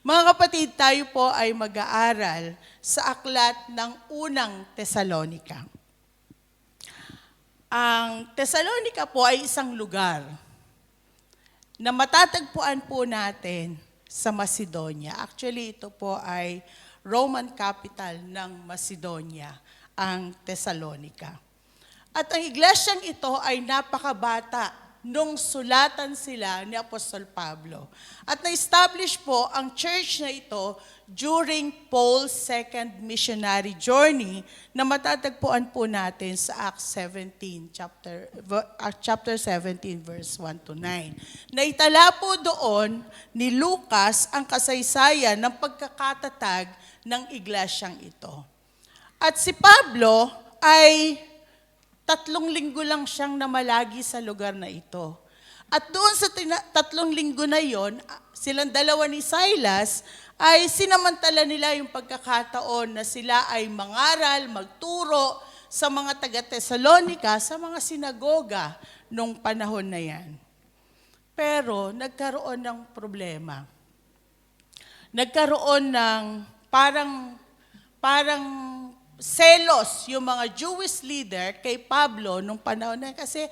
Mga kapatid, tayo po ay mag-aaral sa aklat ng unang Tesalonika. Ang Tesalonika po ay isang lugar na matatagpuan po natin sa Macedonia. Actually, ito po ay Roman capital ng Macedonia, ang Tesalonika. At ang iglesyang ito ay napakabata nung sulatan sila ni Apostol Pablo. At na-establish po ang church na ito during Paul's second missionary journey na matatagpuan po natin sa Acts 17, chapter 17, verse 1 to 9. Naitala po doon ni Lucas ang kasaysayan ng pagkakatatag ng iglesyang ito. At si Pablo ay 3 linggo lang siyang namalagi sa lugar na ito. At doon sa 3 linggo na yon, silang dalawa ni Silas ay sinamantala nila yung pagkakataon na sila ay mangaral, magturo sa mga taga-Tesalonika, sa mga sinagoga nung panahon na yan. Pero nagkaroon ng problema. Nagkaroon ng parang selos yung mga Jewish leader kay Pablo nung panahon na kasi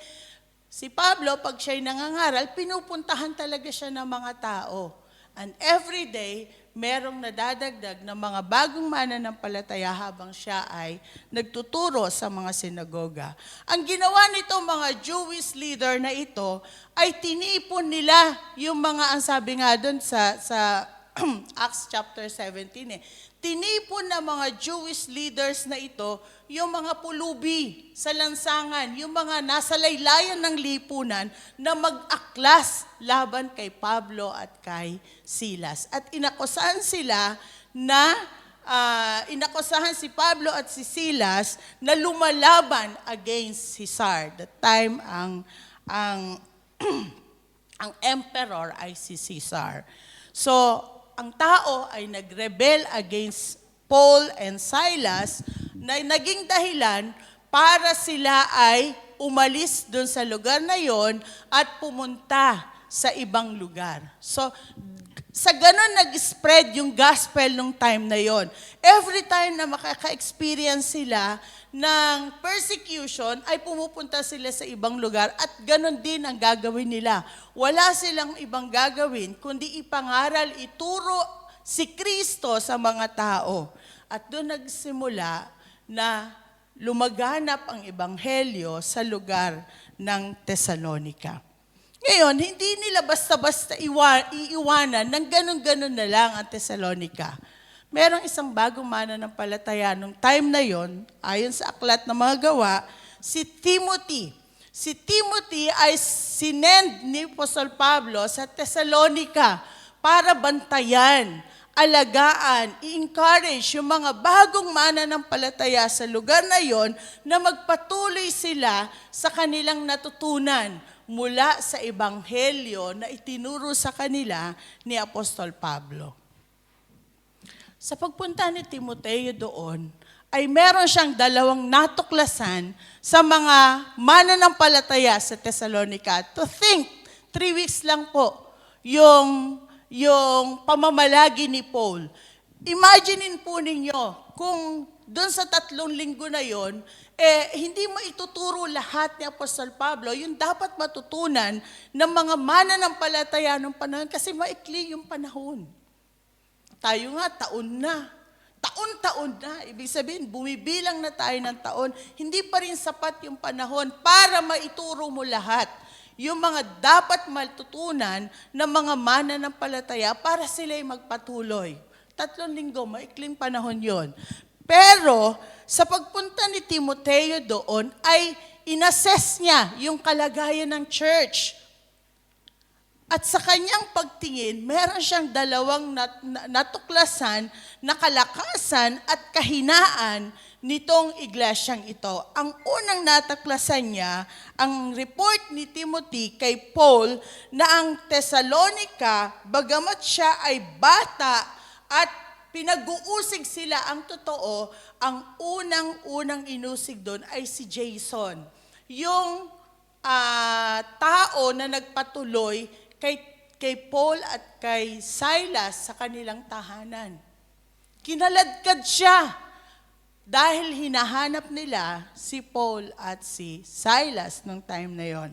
si Pablo, pag siya'y nangangaral, pinupuntahan talaga siya ng mga tao. And every day, merong nadadagdag ng mga bagong mananampalataya habang siya ay nagtuturo sa mga sinagoga. Ang ginawa nito mga Jewish leader na ito ay tinipon nila yung mga, ang sabi nga doon sa Acts chapter 17 tinipon ng mga Jewish leaders na ito yung mga pulubi sa lansangan, yung mga nasa laylayan ng lipunan na mag-aklas laban kay Pablo at kay Silas. At inakusahan sila na, inakusahan si Pablo at si Silas na lumalaban against Caesar. That time, ang emperor ay si Caesar. So, ang tao ay nagrebel against Paul and Silas na naging dahilan para sila ay umalis doon sa lugar na yon at pumunta sa ibang lugar. So, sa ganun nag-spread yung gospel nung time na yon. Every time na makaka-experience sila ng persecution, ay pumupunta sila sa ibang lugar at ganun din ang gagawin nila. Wala silang ibang gagawin, kundi ipangaral, ituro si Kristo sa mga tao. At doon nagsimula na lumaganap ang ebanghelyo sa lugar ng Tesalonika. Ngayon, hindi nila basta-basta iiwanan ng ganun-ganun na lang ang Tesalonika. Merong isang bagong mananampalataya nung time na yon, ayon sa aklat ng mga gawa, si Timothy. Si Timothy ay sinend ni Apostol Pablo sa Tesalonika para bantayan, alagaan, i-encourage yung mga bagong mananampalataya sa lugar na yon na magpatuloy sila sa kanilang natutunan mula sa ebanghelyo na itinuro sa kanila ni Apostol Pablo. Sa pagpunta ni Timoteo doon, ay meron siyang 2 natuklasan sa mga mananampalataya sa Tesalonika. To think, 3 weeks lang po yung pamamalagi ni Paul. Imaginein po ninyo, kung doon sa 3 linggo na yon, hindi mo ituturo lahat ni Apostol Pablo, yung dapat matutunan ng mga mananampalataya ng panahon kasi maikli yung panahon. Tayo nga, taon na. Taon-taon na. Ibig sabihin, bumibilang na tayo ng taon. Hindi pa rin sapat yung panahon para maituro mo lahat. Yung mga dapat matutunan ng mga mananampalataya para sila'y magpatuloy. 3 linggo, maikling panahon yon. Pero, sa pagpunta ni Timoteo doon, ay inassess niya yung kalagayan ng church. At sa kanyang pagtingin, meron siyang 2 natuklasan na kalakasan at kahinaan nitong iglesyang ito. Ang unang natuklasan niya, ang report ni Timothy kay Paul na ang Tesalonica, bagamat siya ay bata at pinag-uusig sila, ang totoo, ang unang inusig doon ay si Jason. Yung tao na nagpatuloy kay Paul at kay Silas sa kanilang tahanan. Kinaladkad siya dahil hinahanap nila si Paul at si Silas nung time na yon.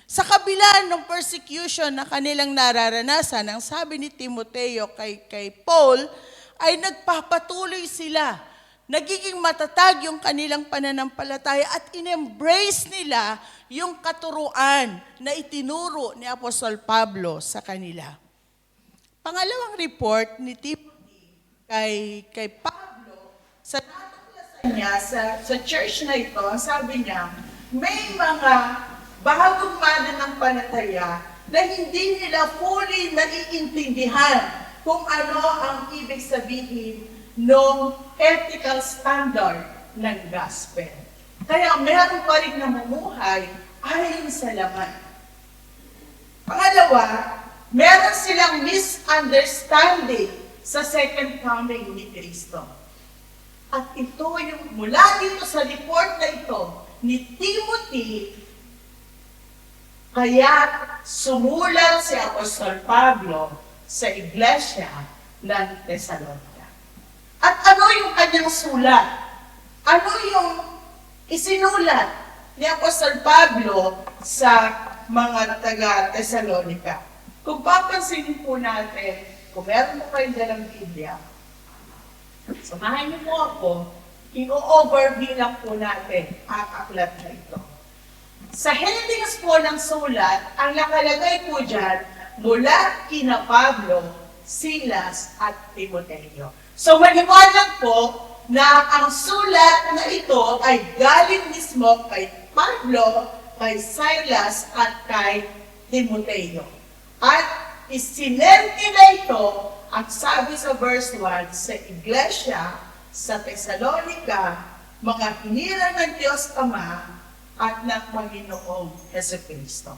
Sa kabila ng persecution na kanilang nararanasan, ang sabi ni Timoteo kay Paul, ay nagpapatuloy sila. Nagiging matatag yung kanilang pananampalataya at in-embrace nila yung katuruan na itinuro ni Apostol Pablo sa kanila. Pangalawang report ni Timothy kay Pablo, sa natuklasan niya sa church na ito, sabi niya, may mga bagong mananampalataya na hindi nila fully naiintindihan kung ano ang ibig sabihin ng ethical standard ng gospel. Kaya meron pa rin namumuhay ayon sa laman. Pangalawa, meron silang misunderstanding sa second coming ni Kristo. At ito yung mula dito sa report na ito ni Timothy, kaya sumulat si Apostol Pablo sa iglesia ng Thessalonica. At ano yung kanyang sulat? Ano yung isinulat ni Apostol Pablo sa mga taga-Thessalonica? Kung papansinin po natin, kung meron po kayong dalang Biblia, samahan niyo po ako, i-overview lang po natin ang aklat na ito. Sa headings po ng sulat, ang nakalagay po dyan, mula kina Pablo, Silas, at Timoteo. So maliwanag po na ang sulat na ito ay galing mismo kay Pablo, kay Silas, at kay Timoteo. At isinend nila ito, ang sabi sa verse 1, sa iglesia, sa Thessalonica, mga hinirang ng Diyos Ama, at ng Panginoong Jesucristo.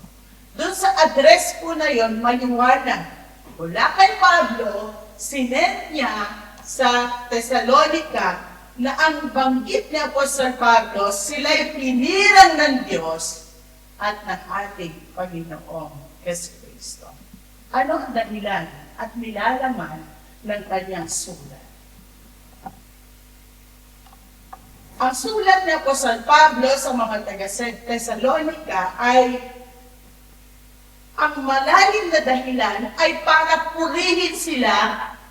Doon sa address po na yon, maliwanag. Mula kay Pablo, sinend niya sa Thessalonica na ang banggit ni Apostol Pablo, sila'y pinirang ng Diyos at ng ating Panginoong Jesucristo. Ano ang dahilan at nilalaman ng kanyang sulat? Ang sulat ni Apostol Pablo sa mga taga-Thessalonica ay ang malalim na dahilan ay para purihin sila,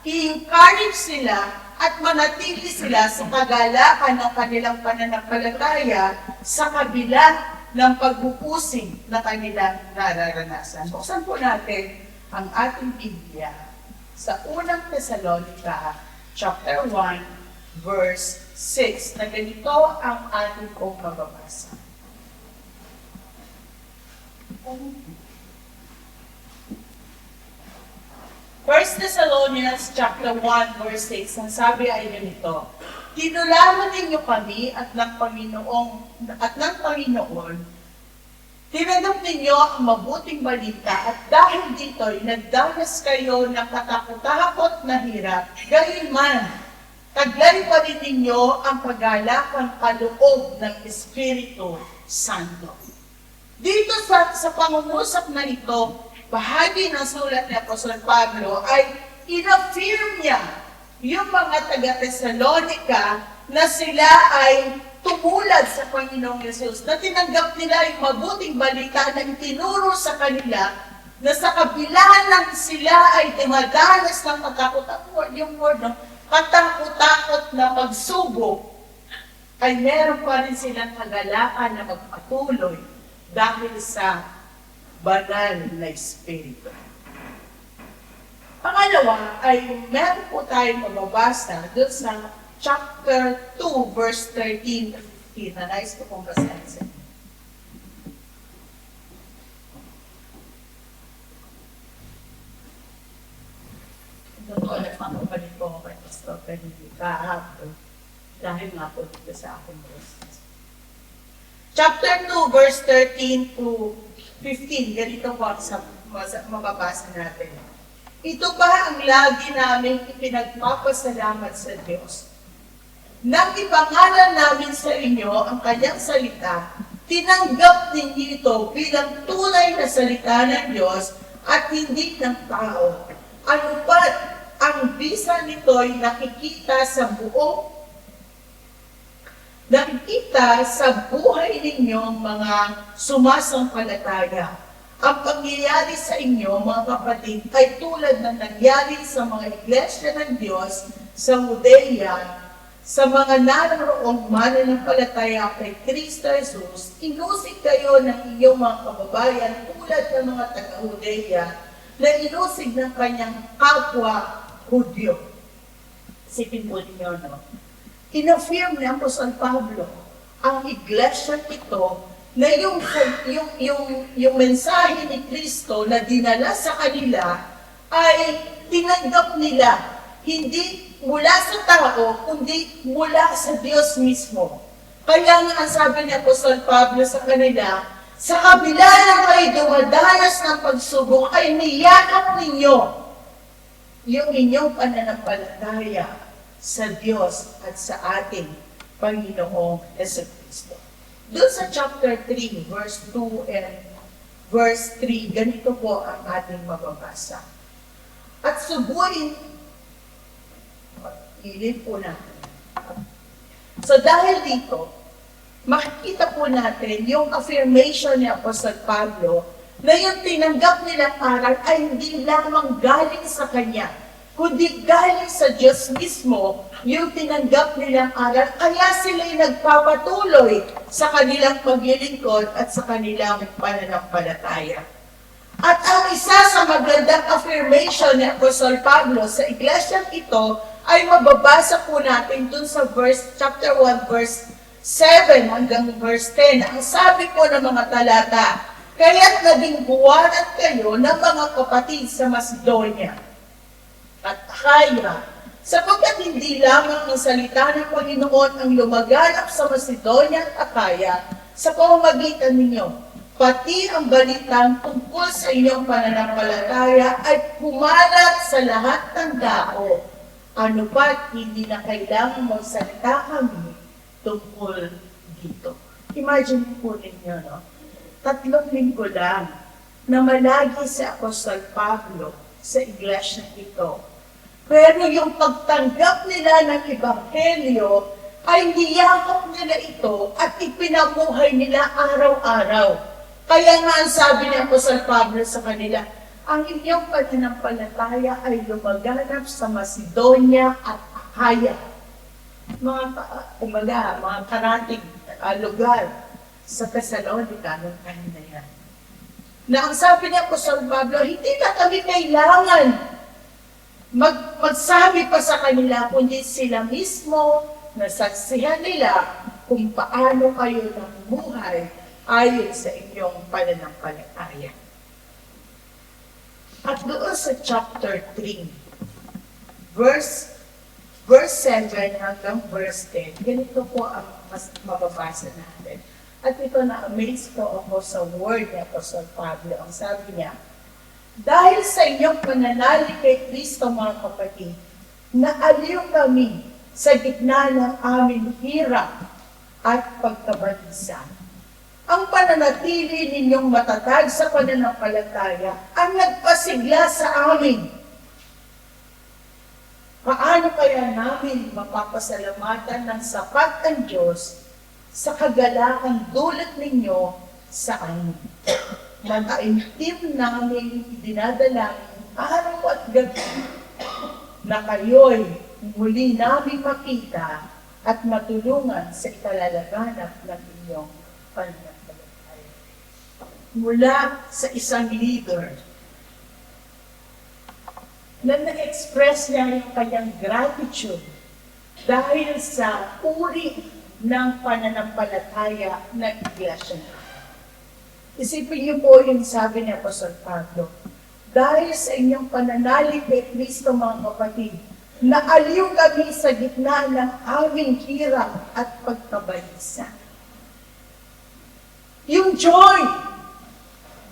i-encourage sila, at manatili sila sa kagalakan ng kanilang pananampalataya sa kabila ng pagpupusing na kanilang nararanasan. Buksan po natin ang ating Biblia sa unang Thessalonica, chapter 1, verse 6, na ganito ang ating pong mababasa. First Thessalonians chapter 1, verse 6, ang sabi ay ganito, tinularan ninyo kami at ng Panginoon, tinanggap ninyo ang mabuting balita at dahil dito'y nagdanas kayo ng katakot-takot na hirap, gayunman, taglay pa rin ninyo ang pagalakang kaloob ng Espiritu Santo. Dito sa pangungusap na ito, bahagi ng sulat ni Apostol Pablo ay in-affirm niya yung mga taga-Thessalonica na sila ay tumulad sa Panginoong Yesus, na tinanggap nila yung mabuting balita na itinuro sa kanila na sa kabila ng sila ay dumadanas ng katakot-takot, yung word, no? Katakot-takot na pagsubok, ay meron pa rin silang kagalakan na magpatuloy dahil sa banal na Espiritu. Pangalawa ay meron po tayong mababasa doon sa chapter 2, verse 13 to 15, na nais ko pong basahin. Nagpapabalik po ako kay Pastor Penny kahapon dahil nga po dito sa aking verses. Chapter 2, verse 13 to 15, ganito po sa mababasa natin. Ito ba ang lagi namin ipinagpapasalamat sa Diyos? Nang ipangalan namin sa inyo ang kanyang salita, tinanggap ninyo ito bilang tunay na salita ng Diyos at hindi ng tao. Ano pat ang bisa nito'y nakikita sa buhay ninyong mga sumasampalataya. Ang pangyayari sa inyo, mga kapatid, ay tulad ng nangyari sa mga iglesia ng Diyos sa Judea, sa mga naroroong mananampalataya kay Kristo Jesus. Inusig kayo ng inyong mga kababayan tulad ng mga taga-Judea na inusig ng kanyang kapwa Hudyo. Sipin po ninyo, no? Inaffirm ni Apostol Pablo ang iglesia ito na yung mensahe ni Kristo na dinala sa kanila ay tinanggap nila, hindi mula sa tao, kundi mula sa Diyos mismo. Kaya nga ang sabi ni Apostol Pablo sa kanila, sa kabila na kayo dumadanas ng pagsubok, ay niyakap ninyo yung inyong pananampalataya sa Diyos at sa ating Panginoong Jesucristo. Doon sa chapter 3, verse 2 and verse 3, ganito po ang ating mababasa. At subuin, ilin po natin. So dahil dito, makikita po natin yung affirmation ni Apostol Pablo na yung tinanggap nilang aral ay hindi lamang galing sa Kanya, kundi galing sa Diyos mismo yung tinanggap nilang aral. Kaya sila'y nagpapatuloy sa kanilang paglilingkod at sa kanilang pananampalataya. At ang isa sa magandang affirmation ni Apostol Pablo sa iglesyang ito ay mababasa po natin dun sa chapter 1, verse 7 hanggang verse 10. Ang sabi po ng mga talata, kaya't naging buwanan kayo ng mga kapatid sa Macedonia at Achaia, sapagkat hindi lamang ang salita ng Panginoon ang lumaganap sa Macedonia at Achaia sa pamamagitan ninyo, pati ang balitang tungkol sa inyong pananampalataya ay kumalat sa lahat ng tao. Ano pa't hindi na kailangan magsalita kami tungkol dito. Imagine po ninyo, no? 3 linggo lang na malagi si Apostol Pablo sa iglesia ito. Pero yung pagtanggap nila ng Ebanghelyo ay niyakap nila ito at ipinamuhay nila araw-araw. Kaya nga ang sabi ni Apostol Pablo sa kanila, ang inyong pananampalataya ay lumaganap sa Macedonia at Achaia. Mga karating lugar sa Thessalonica ng kanina yan. Na ang sabi ni Apostol Pablo, hindi na kami kailangan magsabi pa sa kanila, kundi sila mismo nasaksihan nila kung paano kayo namuhay ayon sa inyong pananampalataya. At doon sa chapter 3, verse 7 hanggang verse 10, ganito po ang mas mababasa natin. At ito na-amaze po ako sa word ni Apostol Pablo. Ang sabi niya, dahil sa inyong pananalig kay Kristo, mga kapatid, naaliw kami sa gitna ng aming hirap at pagkabalisa. Ang pananatili ninyong matatag sa pananampalataya ang nagpasigla sa amin. Paano kaya namin mapapasalamatan ng sapat ang Diyos sa kagalakang dulot ninyo sa amin? Mataimtim namin dinadalangin araw at gabi na kayo'y muli namin makita at matulungan sa ikalalaganap ng inyong pananampalataya. Mula sa isang leader na na-express niya yung kanyang gratitude dahil sa uri ng pananampalataya ng iglesia. Isipin niyo po yung sabi ni Apostol Pablo, dahil sa inyong pananalig kay Kristo, mga kapatid, naaliw kami sa gitna ng aming hirap at pagkabalisa. Yung joy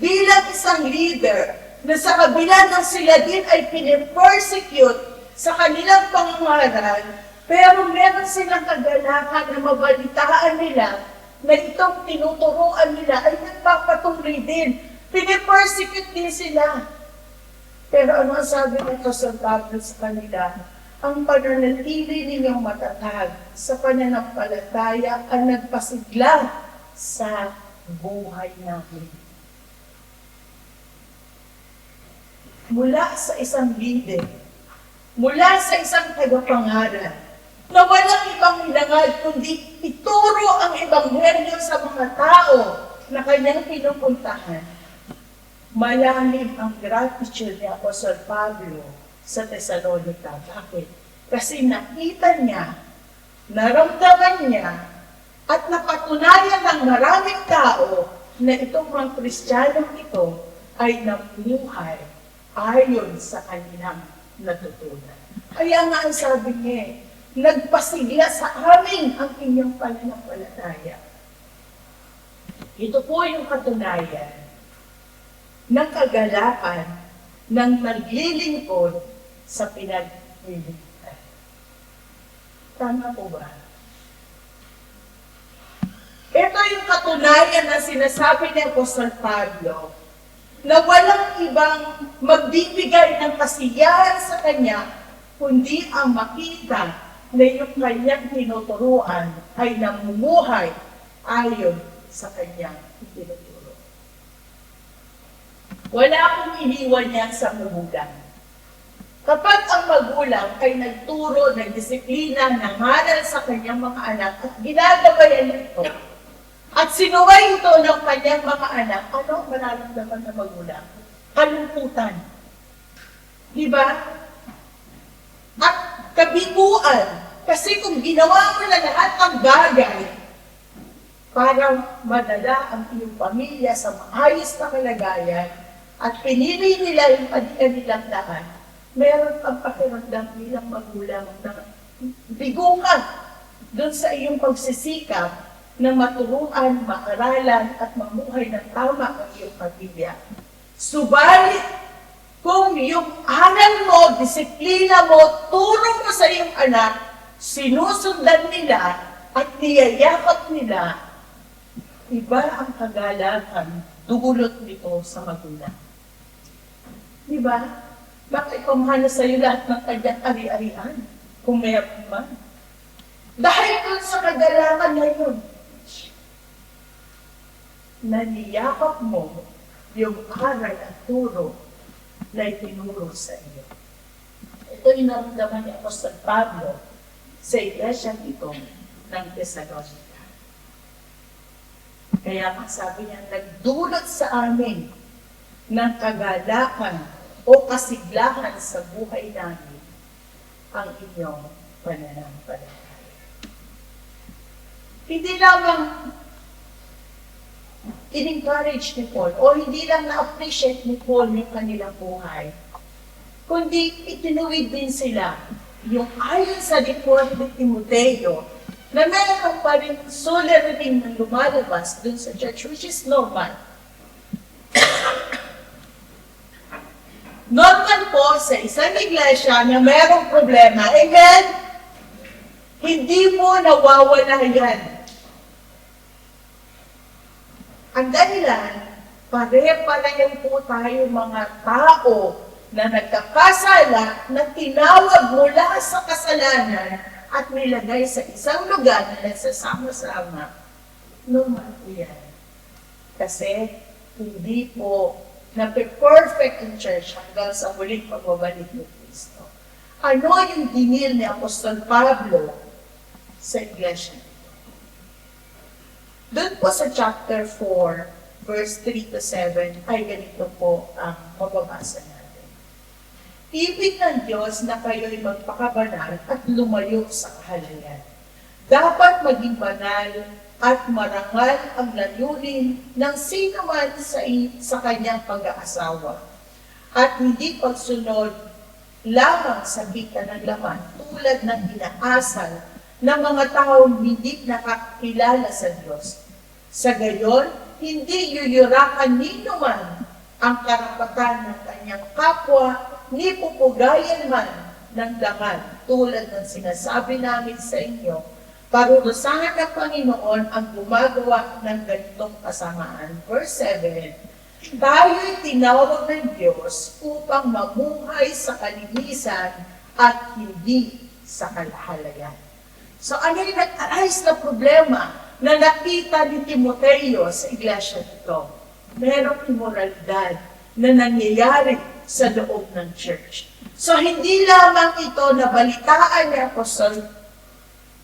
bilang isang leader na sa kabila ng sila din ay pinipersecute sa kanilang pangangaral, pero meron silang kagalakan na mabalitaan nila na itong tinuturuan nila ay nagpapatuloy din. Pinipersecute din sila. Pero ano ang sabi ng Apostol Pablo sa kanila? Ang pananatili ninyong matatag sa pananampalataya ang nagpasigla sa buhay namin. Mula sa isang leader, mula sa isang tagapangaral, na walang ibang hinangad kundi ituro ang ebanghelyo sa mga tao na kanyang pinupuntahan. Malalim ang gratitude ni Apostol Pablo sa Thessalonica. Bakit? Kasi nakita niya, naramdaman niya, at napatunayan ng maraming tao na itong mga Kristiyanong ito ay namuhay ayon sa kanilang natutunan. Kaya nga ang sabi niya, nagpasigla sa amin ang inyong pananampalataya. Ito po yung katunayan ng kagalakan ng naglilingkod sa pinaglilingkod. Tama po ba? Ito yung katunayan na sinasabi ni Apostol Pablo na walang ibang magbibigay ng kasiyahan sa kanya kundi ang makita na yung kanyang tinuturuan ay namumuhay ayon sa kanyang tinuturo. Wala akong iniwan niya sa magulang. Kapag ang magulang ay nagturo ng disiplina ng ngaral sa kanyang mga anak at ginagabayan nito, at sinuway ito ng kanyang mga anak, ano ang mararamdaman ng magulang? Kalungkutan. Di ba? At kabiguan. Kasi kung ginawa mo na lahat ng bagay para madala ang iyong pamilya sa maayos na kalagayan at pinili nila yung kanilang daan, meron kang pakiramdam bilang magulang na bigo ka doon sa iyong pagsisikap na maturuan, maaralan at mamuhay ng tama ang iyong pamilya. Subalit, kung yung aral mo, disiplina mo, turo mo sa iyong anak, sinusundan nila at niyayakap nila, iba ang kagalakan dulot nito sa magulang. Diba? Bakit kumahana sa iyo lahat ng kanyang ari-arian? Kung mayroon man. Dahil dun sa kagalakan na yun, naniyakap mo yung aral at turo na itinuro sa iyo. Ito yung naramdaman ni Apostol Pablo sa iglesia ito ng Thessalonica. Kaya ang sabi niya, nagdulot sa amin ng kagalakan o kasiglahan sa buhay namin ang inyong pananampalataya. Hindi lamang in-encourage ni Paul o hindi lang na-appreciate ni Paul yung kanilang buhay, kundi itinuwid din sila yung ayon sa report ni Timoteo na meron pa rin sulirating na lumalabas dun sa church, which is normal. Normal po sa isang iglesia na merong problema. Amen? Hindi mo nawawala yan. Ang dahilan, pare-pareho po tayo mga tao na nagkakasala na tinawag mula sa kasalanan at nilagay sa isang lugar na nagsasama-sama. Normal po yan. Kasi hindi po na-perfect in church hanggang sa muling pagbabalik ni Kristo. Ano yung dinil ni Apostol Pablo sa iglesia? Doon po sa chapter 4, verse 3 to 7, ay ganito po ang mababasa natin. Ibig ng Diyos na kayo'y magpakabanal at lumayo sa kahalayan. Dapat maging banal at marangal ang layunin ng sino man sa kanyang pag-aasawa. At hindi pagsunod lamang sa bita ng laman tulad ng inaasal ng mga taong hindi nakakilala sa Diyos. Sa gayon, hindi yuyurakan nino man ang karapatan ng kanyang kapwa, ni pupugayan man ng laman tulad ng sinasabi namin sa inyo, parurusahan ng Panginoon ang gumagawa ng ganitong kasamaan. Verse 7, Tayo'y tinawag ng Diyos upang mamuhay sa kalinisan at hindi sa kalahalayan. So ano yung nag-arise na problema na nakita ni Timoteo sa iglesia nito? Merong immoralidad na nangyayari sa loob ng church. So hindi lamang ito na balitaan ni Apostol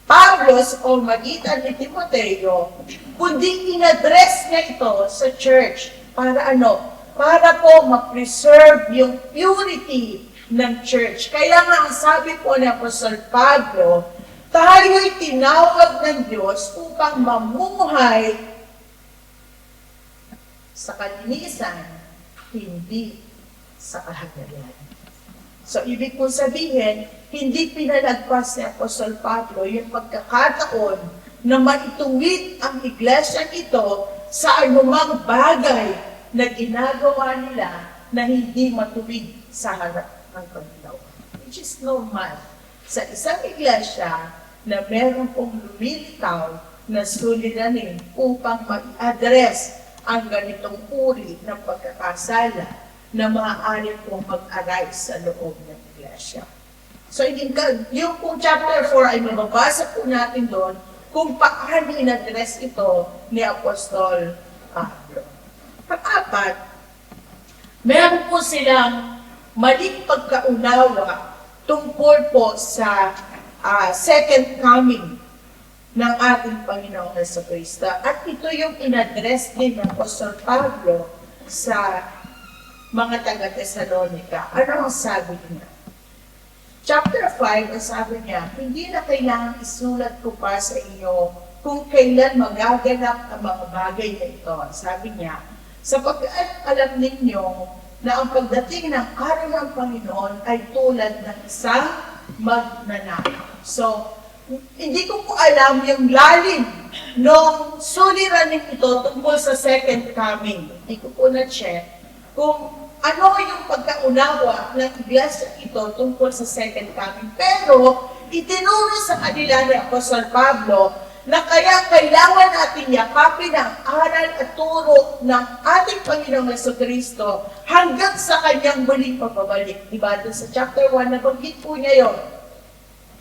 Pablo o magitan ni Timoteo, kundi in-address niya ito sa church. Para ano? Para po ma-preserve yung purity ng church. Kaya nga ang sabi po ni Apostol Pablo, tayo'y tinawag ng Diyos upang mamuhay sa kalinisan, hindi sa kahagayan. So, ibig kong sabihin, hindi pinalagpas ni Apostol Pablo yung pagkakataon na maituwid ang iglesia ito sa anumang bagay na ginagawa nila na hindi matuwid sa harap ng Panginoon. Which is normal sa isang iglesia na meron pong lumilitaw na suliranin upang mag-address ang ganitong uri ng pagkakasala na maaari pong mag-arise sa loob ng iglesia. So, yung pong chapter 4 ay mababasa po natin doon kung paano in-address ito ni Apostol Pablo. Pang-apat, meron po silang maling pagkaunawa tungkol po sa second coming ng ating Panginoong Jesucristo. At ito yung in-address din ng Apostol Pablo sa mga taga-Thessalonica. Ano ang sabi niya? Chapter 5, ang sabi niya, hindi na kailangan isulat ko pa sa inyo kung kailan magaganap ang mga bagay na ito. Sabi niya, sapagkat alam ninyo na ang pagdating ng araw ng Panginoon ay tulad ng isang magnanakaw. So, hindi ko po alam yung lalim nung suliranin ito tungkol sa second coming. Hindi ko po na-check kung ano yung pagkaunawa ng iglesia ito tungkol sa second coming. Pero, itinuro sa kanila ni Apostol Pablo na kaya kailangan natin yakapin ang aral at turo ng ating Panginoong Jesucristo hanggang sa kanyang muling pagbabalik. Diba? Doon sa chapter 1, nabanggit po niya yun.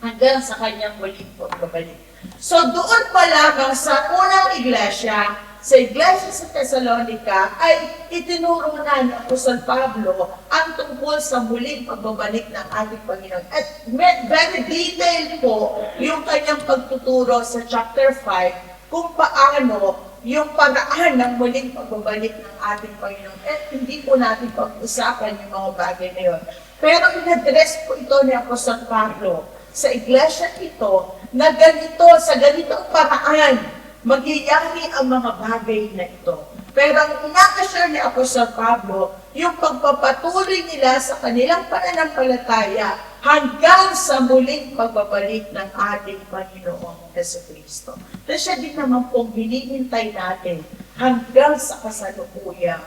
Hanggang sa kanyang muling pagbabalik. So, doon pa lamang sa unang iglesia, sa iglesia sa Thessalonica, ay itinuro na ni Apostol Pablo ang tungkol sa muling pagbabalik ng ating Panginoon. At very detailed po yung kanyang pagtuturo sa chapter 5 kung paano yung paraan ng muling pagbabalik ng ating Panginoon. At hindi po natin pag-usapan yung mga bagay na yun. Pero in-address po ito ni Apostol Pablo sa iglesia ito na ganito, sa ganitong paraan, magyayari ang mga bagay na ito. Pero ang ina-assure ni Apostol Pablo, yung pagpapatuloy nila sa kanilang pananampalataya hanggang sa muling pagbabalik ng ating Panginoong Jesucristo. Na siya din naman pong hinihintay natin hanggang sa kasalukuyang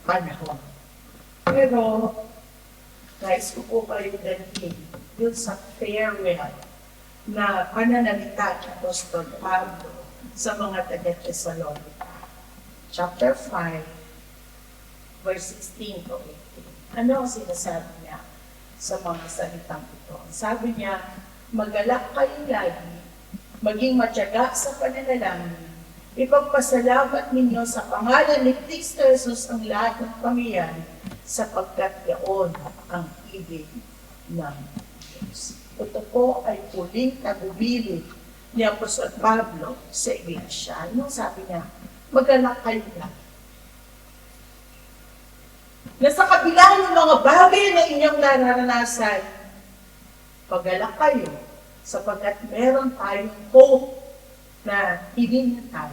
panahon. Pero, guys, ko po kayo dalhin yun sa farewell na pananalita ni Apostol Pablo sa mga taga-Thessalonica. Chapter 5, verse 16 to 18. Ano ang sinasabi niya sa mga salitang ito? Sabi niya, magalak kayo lagi, maging matyaga sa pananalangin, ipagpasalamat ninyo sa pangalan ni Kristo Jesus ang lahat ng pamilyan, sapagkat yaon ang ibig ng Diyos. Ito po ay huling tagubilin ni Apostol Pablo sa iglesia. Anong sabi niya? Magalak kayo lang. Na sa kabila ng mga bagay na inyong nararanasan, pagalak kayo sapagkat meron tayong hope na hinihintay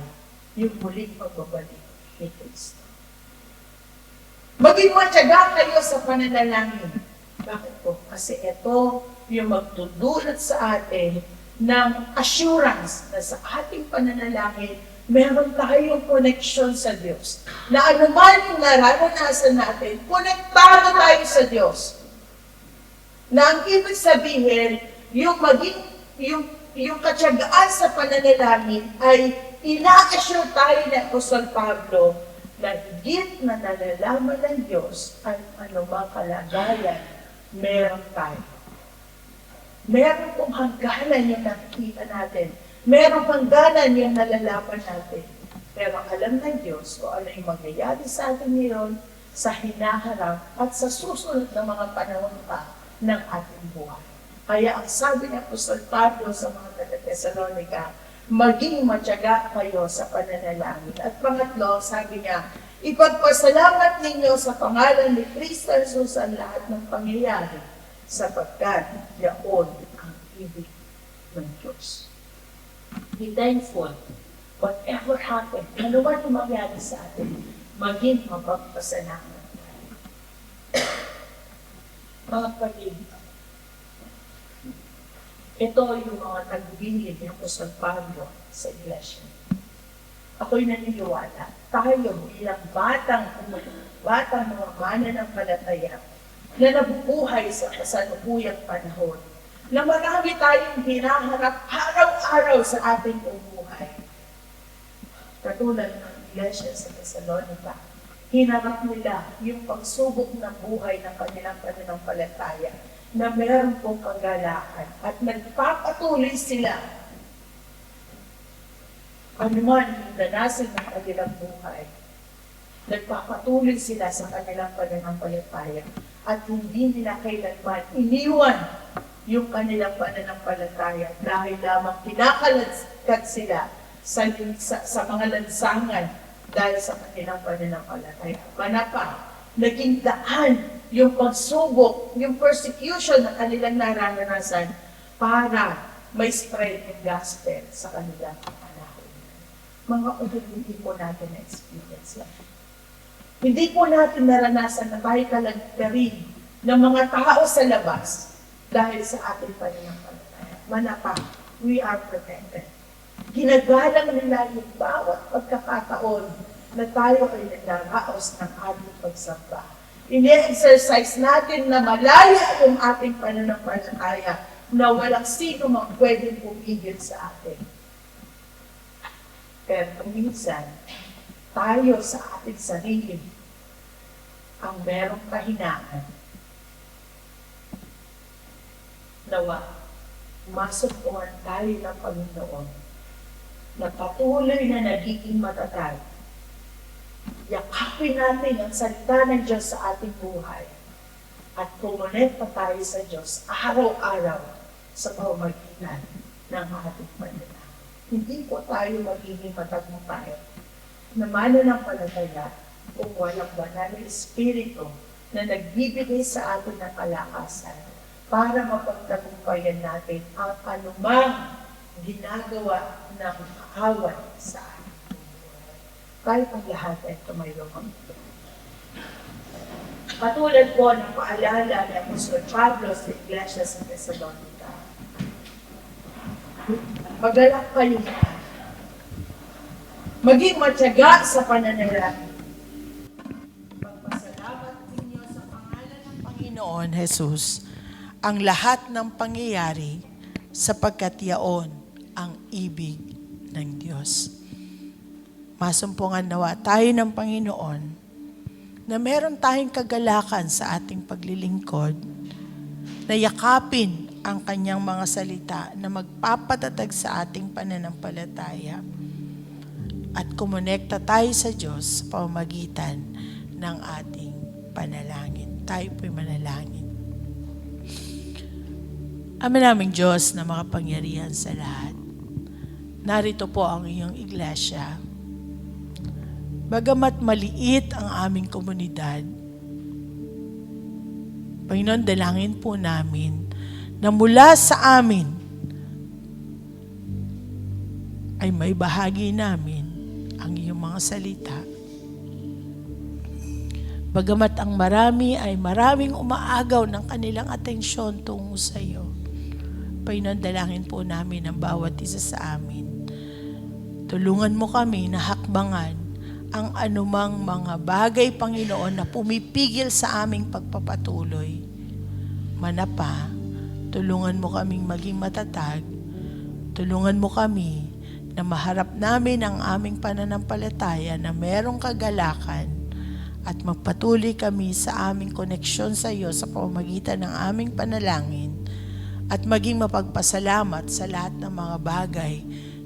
yung muling pagbabalik ni Kristo. Maging matyaga kayo sa pananalangin. Bakit po? Kasi ito yung magdudulot sa atin ng assurance na sa ating pananalangin, meron tayong connection sa Diyos. Na anuman yung nararanasan natin, konektado tayo sa Diyos. Na ang ibig sabihin, yung katyagaan sa pananalangin ay ina-assure tayo ni Apostol Pablo na higit na nalalaman ng Diyos ang anumang kalagayan meron tayo. Meron pong hangganan yung nakikita natin. Meron hangganan yung nalalaman natin. Pero alam ng Diyos kung ano yung mangyayari sa atin ngayon, sa hinaharap at sa susunod na mga panahon pa ng ating buhay. Kaya ang sabi ng Apostol Pablo sa mga taga-Thessalonica, maging matyaga kayo sa pananalangin. At pangatlo, sabi niya, ipagpasalamat ninyo sa pangalan ni Kristo Jesus ang lahat ng pangyayari sapagkat yaon ang ibig ng Diyos. Be thankful. Whatever happened, ano man yung mangyari sa atin, maging mapagpasalamat tayo. Mga kapatid, ito yung mga tagbilid ng Apostol Pablo sa Iglesia. Ako'y naniniwala, tayo bilang batang mga mananampalataya na nabubuhay sa kasalukuyang panahon, na marami tayong hinaharap araw-araw sa ating buhay. Katulad ng Iglesia sa Thessalonica, hinarap nila yung pagsubok ng buhay ng kanilang pananampalataya na meron pong kagalakan at nagpapatuloy sila anuman yung danasin ng kanilang buhay. Nagpapatuloy sila sa kanilang pananampalataya at hindi nila kailanman iniwan yung kanilang pananampalataya dahil lamang kinakaladkad sila sa mga lansangan dahil sa kanilang pananampalataya. Manapa, naging daan yung pagsubok, yung persecution na kanilang nararanasan para may spread ng gospel sa kanilang panahon. Mga kapatid, hindi po natin na-experience yan. Hindi po natin naranasan na tayo kalagdarin ng mga tao sa labas dahil sa ating pananampalataya. Manapa, we are protected. Ginagalang nila yung bawat pagkakataon na tayo ay nagdaraos ng ating pagsamba. Ini-exercise natin na malaya yung ating pananampalataya na walang sino mang pwedeng pumigil sa atin. Pero minsan, tayo sa ating sarili ang merong kahinaan. Nawa, masukuhan tayo ng Panginoon na patuloy na nagiging matatag. Yakapin natin ang salita ng Diyos sa ating buhay at kumonekta tayo sa Diyos araw-araw sa pamamagitan ng ating pananaw. Hindi po tayo magiging matagmatayo na mananampalataya kung walang banal na Espiritu na nagbibigay sa atin ng kalakasan para mapagtagumpayan natin ang anumang ginagawa ng kaaway sa atin. Kahit ang lahat ay tumayo kami. Katulad po ng paalala ni Apostol Pablo sa Iglesia sa Thessalonica. Magalak kayo lahat. Maging matyaga sa pananalangin. Magpasalamat ninyo sa pangalan ng Panginoon Jesus ang lahat ng pangyayari sapagkat yaon ang ibig ng Diyos. Masumpungan nawa tayo ng Panginoon na meron tayong kagalakan sa ating paglilingkod, na yakapin ang kanyang mga salita na magpapatatag sa ating pananampalataya at kumonekta tayo sa Diyos sa pamamagitan ng ating panalangin. Tayo po'y manalangin. Ama naming Diyos na makapangyarihan sa lahat, narito po ang iyong iglesia. Bagamat maliit ang aming komunidad, Panginoon, dalangin po namin na mula sa amin ay may bahagi namin ang iyong mga salita. Bagamat ang marami ay maraming umaagaw ng kanilang atensyon tungo sa iyo, Panginoon, dalangin po namin ang bawat isa sa amin. Tulungan mo kami na hakbangan ang anumang mga bagay, Panginoon, na pumipigil sa aming pagpapatuloy. Manapa, tulungan mo kaming maging matatag. Tulungan mo kami na maharap namin ang aming pananampalataya na merong kagalakan at magpatuloy kami sa aming koneksyon sa iyo sa pamamagitan ng aming panalangin at maging mapagpasalamat sa lahat ng mga bagay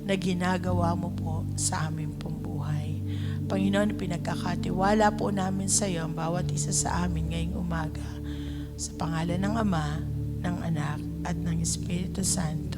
na ginagawa mo po sa aming pong buhay. Panginoon, pinagkakatiwala po namin sa iyo ang bawat isa sa amin ngayong umaga. Sa pangalan ng Ama, ng Anak, at ng Espiritu Santo.